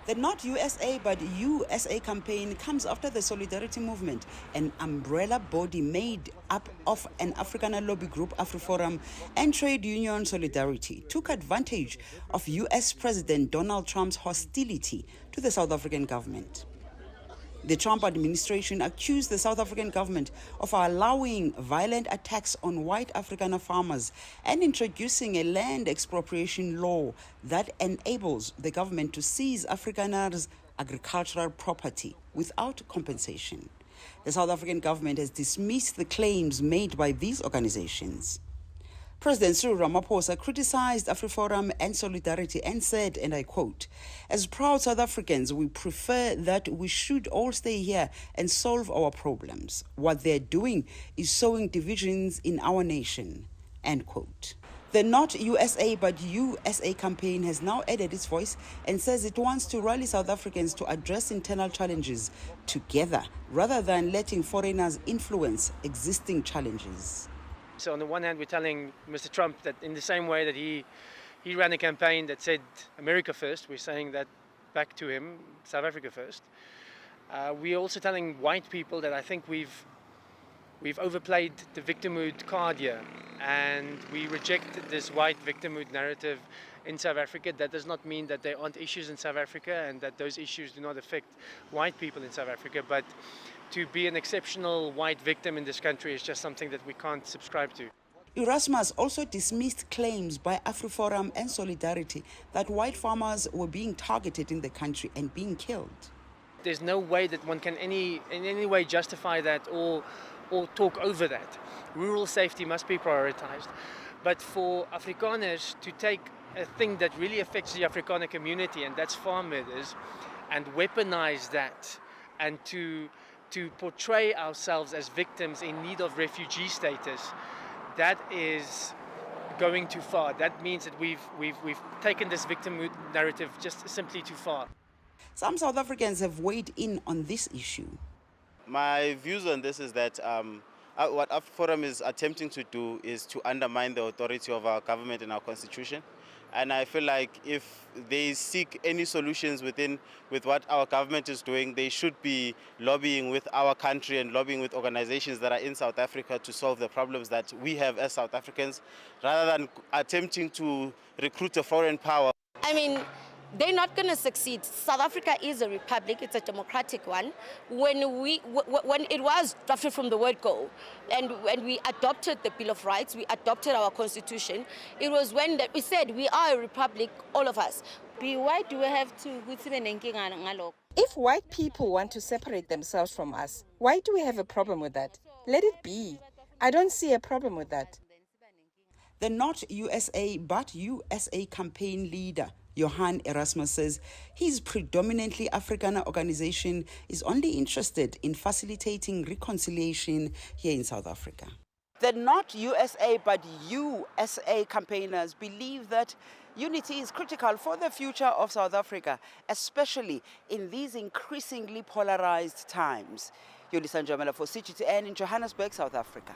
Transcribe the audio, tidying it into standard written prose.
The Not USA but USA campaign comes after the Solidarity Movement, an umbrella body made up of an Afrikaner lobby group, AfriForum, and trade union Solidarity, took advantage of US President Donald Trump's hostility to the South African government. The Trump administration accused the South African government of allowing violent attacks on white Afrikaner farmers and introducing a land expropriation law that enables the government to seize Afrikaners' agricultural property without compensation. The South African government has dismissed the claims made by these organizations. President Cyril Ramaphosa criticized AfriForum and Solidarity and said, and I quote, "As proud South Africans, we prefer that we should all stay here and solve our problems. What they're doing is sowing divisions in our nation," end quote. The Not USA but USA campaign has now added its voice and says it wants to rally South Africans to address internal challenges together rather than letting foreigners influence existing challenges. So on the one hand, we're telling Mr. Trump that in the same way that he ran a campaign that said America first, we're saying that back to him, South Africa first. We're also telling white people that I think we've overplayed the victimhood card here, and we reject this white victimhood narrative in South Africa. That does not mean that there aren't issues in South Africa and that those issues do not affect white people in South Africa, but to be an exceptional white victim in this country is just something that we can't subscribe to. Erasmus also dismissed claims by AfriForum and Solidarity that white farmers were being targeted in the country and being killed. There's no way that one can in any way justify that or talk over that. Rural safety must be prioritized. But for Afrikaners to take a thing that really affects the Afrikaner community, and that's farmers, and weaponize that, and to portray ourselves as victims in need of refugee status, that is going too far. That means that we've taken this victimhood narrative just simply too far. Some South Africans have weighed in on this issue. My views on this is that what AfriForum is attempting to do is to undermine the authority of our government and our constitution. And I feel like if they seek any solutions with what our government is doing, they should be lobbying with our country and lobbying with organizations that are in South Africa to solve the problems that we have as South Africans, rather than attempting to recruit a foreign power. I mean, they're not going to succeed. South Africa is a republic, it's a democratic one. When it was drafted from the word go, and when we adopted the Bill of Rights, we adopted our constitution, it was when that we said we are a republic, all of us. Why do we have to? If white people want to separate themselves from us, why do we have a problem with that? Let it be. I don't see a problem with that. The Not USA but USA campaign leader, Johan Erasmus, says his predominantly Afrikaner organization is only interested in facilitating reconciliation here in South Africa. The Not USA but USA campaigners believe that unity is critical for the future of South Africa, especially in these increasingly polarized times. Yolisa Njamela for CGTN in Johannesburg, South Africa.